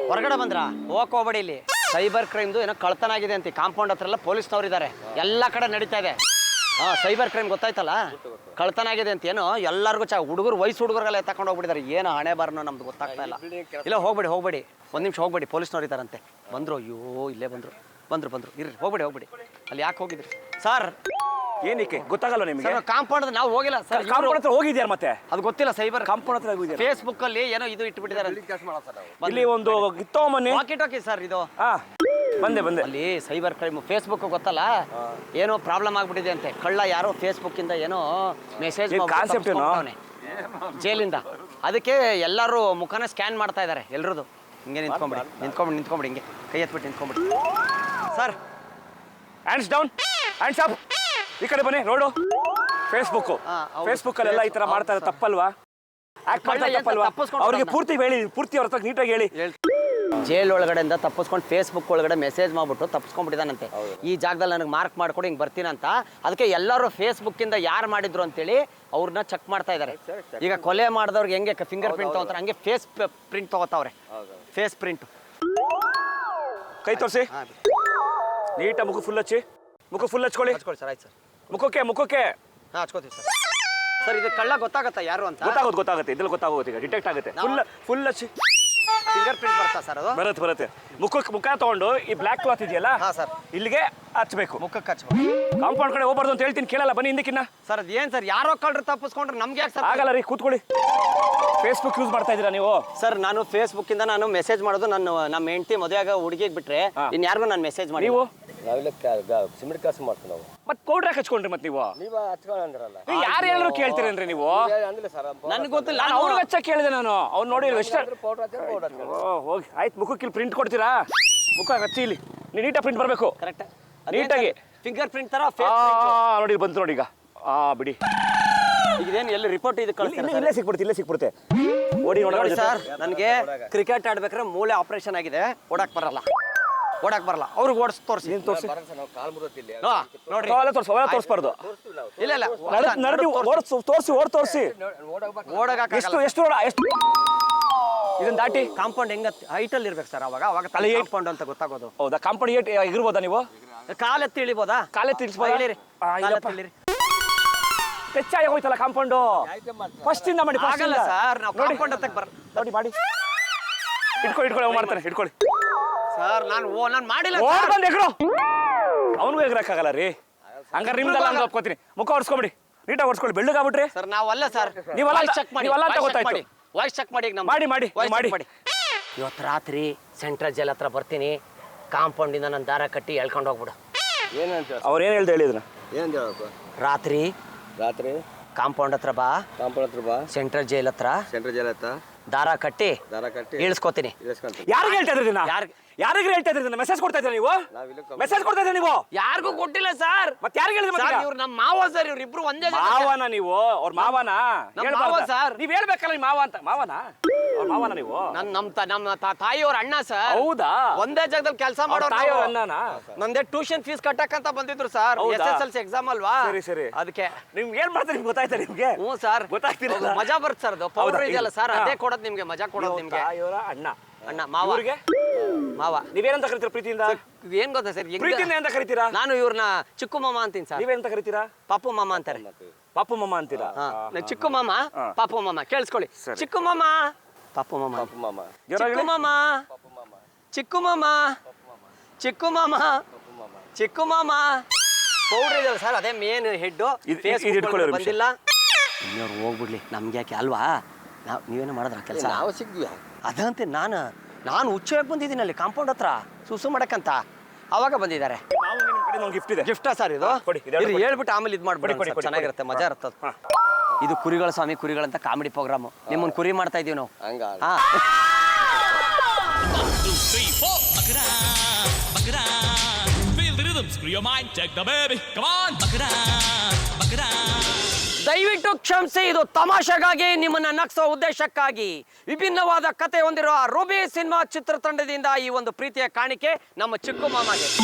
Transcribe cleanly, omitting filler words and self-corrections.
ಹೊರಗಡೆ ಬಂದ್ರಾ ಹೋಗ್ಬೇಡಿ. ಇಲ್ಲಿ ಸೈಬರ್ ಕ್ರೈಮ್ದು ಏನೋ ಕಳ್ತನ ಆಗಿದೆ ಅಂತ ಕಾಂಪೌಂಡ್ ಹತ್ರ ಎಲ್ಲ ಪೊಲೀಸ್ನವ್ರು ಇದ್ದಾರೆ, ಎಲ್ಲ ಕಡೆ ನಡೀತಾ ಇದೆ. ಸೈಬರ್ ಕ್ರೈಮ್ ಗೊತ್ತಾಯ್ತಲ್ಲ, ಕಳ್ತನ ಆಗಿದೆ ಅಂತ ಏನೋ ಎಲ್ಲರಿಗೂ ಹುಡುಗರು ವಯಸ್ಸು ಹುಡುಗರೆಲ್ಲ ತಗೊಂಡು ಹೋಗ್ಬಿಟ್ಟಿದ್ದಾರೆ. ಏನು ಹಣೆ ಬಾರನೋ ನಮ್ದು ಗೊತ್ತಾಗ್ತಾ ಇಲ್ಲ. ಇಲ್ಲ ಹೋಗ್ಬೇಡಿ ಒಂದು ನಿಮಿಷ ಹೋಗ್ಬೇಡಿ, ಪೊಲೀಸ್ನವ್ರು ಇದ್ದಾರಂತೆ. ಬಂದರು, ಅಯ್ಯೋ ಇಲ್ಲೇ ಬಂದರು ಇರ್ರಿ, ಹೋಗ್ಬೇಡಿ. ಅಲ್ಲಿ ಯಾಕೆ ಹೋಗಿದ್ರಿ ಸರ್? ಏನಕ್ಕೆ ಗೊತ್ತಾಗಲ್ಲ ನಿಮಗೆ? ಕಾಂಪೌಂಡ್ ನಾವು ಹೋಗಿಲ್ಲ ಸರ್. ಕಾಂಪೌಂಡ್ ಹತ್ರ ಹೋಗಿದ್ಯಾರ ಮತ್ತೆ? ಅದು ಗೊತ್ತಿಲ್ಲ. ಸೈಬರ್ ಕಾಂಪೌಂಡ್ ಹತ್ರ ಹೋಗಿದ್ಯಾರ? ಫೇಸ್ಬುಕ್ ಅಲ್ಲಿ ಏನೋ ಇದು ಇಟ್ಬಿಟ್ಟಿದ್ದಾರೆ. ಇಲ್ಲಿ ಒಂದು ಗಿತ್ತೋ ಮನೆ ವಾಕಿ ಸರ್ ಇದು. ಬಂದೆ ಅಲ್ಲಿ ಸೈಬರ್ ಕ್ರೈಮ್ ಫೇಸ್ಬುಕ್ ಗೊತ್ತಲ್ಲ, ಏನೋ ಪ್ರಾಬ್ಲಮ್ ಆಗ್ಬಿಟ್ಟಿದೆ ಅಂತೆ. ಕಳ್ಳ ಯಾರೋ ಫೇಸ್ಬುಕ್ ಇಂದ ಏನೋ ಮೆಸೇಜ್ ಕಾನ್ಸೆಪ್ಟ್ ಜೈಲಿಂದ. ಅದಕ್ಕೆ ಎಲ್ಲರೂ ಮುಖನ ಸ್ಕ್ಯಾನ್ ಮಾಡ್ತಾ ಇದ್ದಾರೆ ಎಲ್ರದು. ಹಿಂಗೆ ನಿಂತ್ಕೊಂಬಿಡಿ ಹಿಂಗೆ ಕೈ ಎತ್ಬಿಟ್ಟು ನಿಂತ್ಕೊಂಬಿಡಿ sir. Hands down, hands up. ಈ ಕಡೆ ಬನ್ನಿ. ನೋಡು, ಫೇಸ್ಬುಕ್ ಅಲ್ಲೆಲ್ಲ ಈ ತರ ಮಾಡ್ತಾರೆ, ತಪ್ಪಲ್ವಾ? ಅವ್ರಿಗೆ ಪೂರ್ತಿ ಅವ್ರ ಹತ್ರ ನೀಟಾಗಿ ಹೇಳಿ. ಜೈಲ್ ಒಳಗಡೆಯಿಂದ ತಪ್ಪಿಸ್ಕೊಂಡು ಫೇಸ್ಬುಕ್ ಒಳಗಡೆ ಮೆಸೇಜ್ ಮಾಡ್ಬಿಟ್ಟು ತಪ್ಪಿಸ್ಕೊಂಡ್ಬಿಟ್ಟಿದ್ದಾನಂತೆ. ಈ ಜಾಗದಲ್ಲಿ ನನಗೆ ಮಾರ್ಕ್ ಮಾಡ್ಕೊಂಡು ಹಿಂಗೆ ಬರ್ತೀನಂತ. ಅದಕ್ಕೆ ಎಲ್ಲರೂ ಫೇಸ್ಬುಕ್ ಇಂದ ಯಾರು ಮಾಡಿದ್ರು ಅಂತೇಳಿ ಅವ್ರನ್ನ ಚೆಕ್ ಮಾಡ್ತಾ ಇದ್ದಾರೆ. ಈಗ ಕೊಲೆ ಮಾಡಿದವ್ರಿಗೆ ಹೆಂಗೆ ಫಿಂಗರ್ ಪ್ರಿಂಟ್ ತಗೋತಾರೆ, ಹಂಗೆ ಫೇಸ್ ಪ್ರಿಂಟ್ ತಗೋತಾವ್ರೆ. Face print. ಕೈ ತೋರಿಸಿ. ನೀಟಾಗಿ ಮುಖ ಫುಲ್ ಹಚ್ಕೊಳ್ಳಿ ಸರ್. ಆಯ್ತು ಸರ್. ಮುಖಕ್ಕೆ ಹಚ್ಕೋತೀವಿ ಸರ್. ಸರ್ ಇದು ಕಳ್ಳ ಗೊತ್ತಾಗತ್ತಾ ಯಾರು ಅಂತ? ಗೊತ್ತಾಗುತ್ತೆ. ಇದ್ರಲ್ಲಿ ಗೊತ್ತಾಗುತ್ತೆ, ಈಗ ಡಿಟೆಕ್ಟ್ ಆಗುತ್ತೆ. ಫುಲ್ ಹಚ್ಚಿ. ಫಿಂಗರ್ ಪ್ರಿಂಟ್ ಬರ್ತಾ ಸರ್? ಅದು ಬರುತ್ತೆ. ಮುಖ ತಗೊಂಡು ಈ ಬ್ಲಾಕ್ ಕ್ಲಾತ್ ಇದೆಯಲ್ಲ ಸರ್, ಇಲ್ಲಿಗೆ ಹಚ್ಬೇಕು. ಮುಖಕ್ಕೆ ಹಚ್ಬೇಕು. ಕಾಂಪೌಂಡ್ ಕಡೆ ಹೋಗ್ಬಾರ್ದು ಅಂತ ಹೇಳ್ತೀನಿ, ಕೇಳಲ್ಲ. ಬನ್ನಿ ಹಿಂದಕ್ಕಿನ್ನ. ಸರ್ ಅದೇನು ಸರ್, ಯಾರೋ ಕಳ್ಳರು ತಪ್ಪಿಸ್ಕೊಂಡ್ರೆ ನಮ್ಗೆ ಯಾಕೆ ಸರ್? ಆಗಲ್ಲ ರೀ, ಕೂತ್ಕೊಳ್ಳಿ. ಫೇಸ್ಬುಕ್ ಯೂಸ್ ಮಾಡ್ತಾ ಇದ್ದೀರಾ ನೀವು? ಸರ್ ನಾನು ಫೇಸ್ಬುಕ್ ಇಂದ ನಾನು ಮೆಸೇಜ್ ಮಾಡೋದು ನಮ್ಮ ಹೆಂಡತಿ ಮದುವೆಯಾಗ ಹುಡುಗಿಗೆ ಬಿಟ್ರೆ ಇನ್ಯಾರಿಗೂ ನಾನು ಮೆಸೇಜ್ ಮಾಡಿ. ನೀವು ಸಿಮೆಂಟ್ ಕೆಲಸ ಮಾಡ್ತೀವಿ ನಾವು. ಮತ್ತೆ ಪೌಡ್ರ್ ಹಚ್ಕೊಂಡ್ರಿ ಮತ್ತೆ ನೀವು ಹಚ್ಕೊಂಡ್ರಲ್ಲ. ಯಾರು ಹೇಳಿದ್ರು ಕೇಳ್ತೀರೇನ್ರಿ ನೀವು? ನನ್ಗೆ ಗೊತ್ತಿಲ್ಲ, ನಾನು ಅವ್ರಿಗೆ ಹಚ್ಚ ಕೇಳಿದೆ. ನಾನು ಅವ್ನು ನೋಡಿ ಹೋಗಿ ಆಯ್ತು. ಮುಖಕ್ಕೆ ಪ್ರಿಂಟ್ ಕೊಡ್ತೀರಾ? ಮುಖ ಹಚ್ಚಿ ಇಲ್ಲಿ ನೀಟಾಗಿ ಪ್ರಿಂಟ್ ಬರಬೇಕು. ಕರೆಕ್ಟ್ ನೀಟಾಗಿ ಫಿಂಗರ್ ಪ್ರಿಂಟ್ ತರ ನೋಡಿ ಬಂತು ನೋಡಿ. ಈಗ ಬಿಡಿ. ಇದೇನು ಎಲ್ಲಿ ರಿಪೋರ್ಟ್ ಇದು ಇಲ್ಲೇ ಸಿಕ್ಬಿಡುತ್ತೆ. ನೋಡಿ ಸರ್, ನನಗೆ ಕ್ರಿಕೆಟ್ ಆಡ್ಬೇಕಾದ್ರೆ ಮೂಳೆ ಆಪರೇಷನ್ ಆಗಿದೆ, ಓಡಾಕ್ ಬರಲ್ಲ. ಅವ್ರಿಗೆ ತೋರಿಸಿ. ನೋಡ್ರಿ, ತೋರಿಸ್ಬಾರ್ದು. ಇಲ್ಲ ತೋರಿಸಿ. ಎಷ್ಟು ಇದನ್ನ ದಾಟಿ ಕಾಂಪೌಂಡ್ ಹೆಂಗ ಹೈಟಲ್ಲಿ ಇರ್ಬೇಕು ಸರ್? ಅವಾಗ ತಲೆ ಕಾಂಪೌಂಡ್ ಅಂತ ಗೊತ್ತಾಗೋದು. ಹೌದಾ? ಕಾಂಪೌಂಡ್ ಇರ್ಬೋದಾ? ನೀವು ಕಾಲೆತ್ತಿ ಇಳಿಬೋದಾ? ಇಳಿರಿ. ಹೆಚ್ಚಾಗಿ ಹೋಯ್ತಲ್ಲ ಕಾಂಪೌಂಡು. ಫಸ್ಟ್ ಇಂದ ಮಾಡಿ. ಆಗಲ್ಲ ಸರ್, ನಾವು ಕಾಂಪೌಂಡ್ ಹತ್ತಕ್ಕೆ ನೋಡಿ ಮಾಡಿ. ಇಟ್ಕೊಳ್ಳಿ ಮಾಡ್ತಾನೆ. ಇಟ್ಕೊಳ್ಳಿ ಸರ್. ನಾನು ಮಾಡಿಲ್ಲ. ಅವನಿಗೂ ಎಗರಕ್ಕಾಗಲ್ಲ ರೀ. ಹಂಗಾರೆ ನಿಮ್ದಲ್ಲ ಅಂತ ಒಪ್ಕೋತೀನಿ. ಮುಖ ಒರ್ಸ್ಕೊಂಬಿಡಿ, ನೀಟಾಗಿ ಒರ್ಸ್ಕೊಳ್ಳಿ. ಬೆಳ್ಳಗಾಗ್ಬಿಟ್ರಿ ಸರ್. ನಾವಲ್ಲ ಸರ್, ವಾಯ್ಸ್ ಚೆಕ್ ಮಾಡಿ. ಮಾಡಿ. ಇವತ್ತು ರಾತ್ರಿ ಸೆಂಟ್ರಲ್ ಜೈಲ್ ಹತ್ರ ಬರ್ತೀನಿ, ಕಾಂಪೌಂಡ್ ಇಂದ ನಾನು ದಾರ ಕಟ್ಟಿ ಎಳ್ಕೊಂಡು ಹೋಗ್ಬಿಡು. ಅವ್ರು ಏನ್ ಹೇಳಿದ್ರು? ರಾತ್ರಿ ಕಾಂಪೌಂಡ್ ಹತ್ರ ಬಾ. ಸೆಂಟ್ರಲ್ ಜೈಲ್ ಹತ್ರ ದಾರ ಕಟ್ಟಿ ಇಳಿಸ್ಕೋತೀನಿ. ಯಾರಿಗೆ ಹೇಳ್ತಾ ಇದ್ರಿ? ಮೆಸೇಜ್ ಕೊಡ್ತಾ ಇದ್ದೀರಾ ನೀವು? ನೀವು ಯಾರಿಗೂ ಕೊಟ್ಟಿಲ್ಲ ಸರ್. ಮತ್ತೆ ಯಾರಿಗೆ ಹೇಳಿದ್ರೆ? ಇವ್ರು ನಮ್ಮ ಮಾವ ಸರ್. ಇವ್ರಿಬ್ರು ಒಂದೇ ಮಾವನ ನೀವು? ಅವ್ರ ಮಾವನ ಸರ್. ನೀವ್ ಹೇಳ್ಬೇಕಲ್ಲ ಮಾವ ಅಂತ. ಅವ್ರ ಮಾವನ ನೀವು? ನಮ್ಮ ತಾಯಿಯವ್ರ ಅಣ್ಣ ಸರ್. ಹೌದಾ? ಒಂದೇ ಜಾಗದಲ್ಲಿ ಕೆಲಸ ಮಾಡೋ ತಾಯಿಯವ್ರ ಅಣ್ಣನ? ನಂದೇ ಟ್ಯೂಷನ್ ಫೀಸ್ ಕಟ್ಟಕ್ಕಂತ ಬಂದಿದ್ರು ಸರ್. SSLC ಎಕ್ಸಾಮ್ ಅಲ್ವಾ? ಸರಿ. ಅದಕ್ಕೆ ನಿಮ್ಗೆ ಏನ್ ಮಾಡ್ತಾರೆ ಗೊತ್ತಾಯ್ತಾ ನಿಮ್ಗೆ? ಹ್ಞೂ ಸರ್, ಗೊತ್ತಾಗ್ತಿಲ್ಲ. ಮಜಾ ಬರುತ್ತೆ ಸರ್. ಅದು ಪೌಡರ್ ಇದೆಯಲ್ಲ ಸರ್, ಅದೇ ಕೊಡೋದು ನಿಮ್ಗೆ, ಮಜಾ ಕೊಡೋದು ನಿಮ್ಗೆ. ತಾಯಿಯವರ ಅಣ್ಣ ಮಾವ. ನೀವೇನಂತ ಕರಿತೀರಾ ಪ್ರೀತಿಯಿಂದ? ಏನ್ ಗೊತ್ತಾ ಸರ್, ಪ್ರೀತಿಯಿಂದ ಎಂತ ಕರಿತೀರಾ? ನಾನು ಇವ್ರನ್ನ ಚಿಕ್ಕು ಮಾಮ ಅಂತೀನಿ ಸರ್. ನೀವೇನಂತ ಕರಿತೀರಾ? ಪಾಪು ಮಾಮ ಅಂತಾರೆ. ಪಾಪು ಮಾಮ ಅಂತೀರಾ? ಚಿಕ್ಕು ಮಾಮ, ಪಾಪು ಮಾಮ. ಕೇಳಿಸ್ಕೊಳ್ಳಿ. ಚಿಕ್ಕು ಮಾಮ, ಪಾಪು ಮಾಮ. ಚಿಕ್ಕು ಮಾಮ ಪೌಡ್ರ್ ಇದೆ ಸರ್, ಅದೇ ಮೇನ್ ಹೆಡ್. ಬಂದಿಲ್ಲ ಇನ್ನವ್ರು ಹೋಗ್ಬಿಡ್ಲಿ, ನಮ್ಗೆ ಯಾಕೆ ಅಲ್ವಾ? ನೀವೇನೋ ಮಾಡಿದ್ರ ಕೆಲಸ? ನಾವು ಸಿಗ್ದ್ವಿ ಅದಂತೆ. ನಾನು ಹುಚ್ಚೋಗಿ ಬಂದಿದ್ದೀನಿ ಅಲ್ಲಿ ಕಾಂಪೌಂಡ್ ಹತ್ರ ಸುಸು ಮಾಡಕ್ಕಂತ. ಅವಾಗ ಬಂದಿದ್ದಾರೆ. ಗಿಫ್ಟಾ ಸರ್ ಇದು? ಹೇಳ್ಬಿಟ್ಟು ಆಮೇಲೆ ಇದು ಮಾಡ್ಬಿಡಿ, ಚೆನ್ನಾಗಿರುತ್ತೆ, ಮಜಾ ಇರುತ್ತೆ. ಇದು ಕುರಿಗಳ ಸ್ವಾಮಿ ಕುರಿಗಳಂತ ಕಾಮಿಡಿ ಪ್ರೋಗ್ರಾಮ್. ನಿಮ್ಮನ್ನ ಕುರಿ ಮಾಡ್ತಾ ಇದೀವಿ ನಾವು. ದಯವಿಟ್ಟು ಕ್ಷಮಿಸಿ, ಇದು ತಮಾಷೆಗಾಗಿ, ನಿಮ್ಮನ್ನ ನಗಿಸೋ ಉದ್ದೇಶಕ್ಕಾಗಿ ವಿಭಿನ್ನವಾದ ಕತೆ ಹೊಂದಿರುವ ರೂಬಿ ಸಿನಿಮಾ ಚಿತ್ರತಂಡದಿಂದ ಈ ಒಂದು ಪ್ರೀತಿಯ ಕಾಣಿಕೆ ನಮ್ಮ ಚಿಕ್ಕು ಮಾಮಗೆ.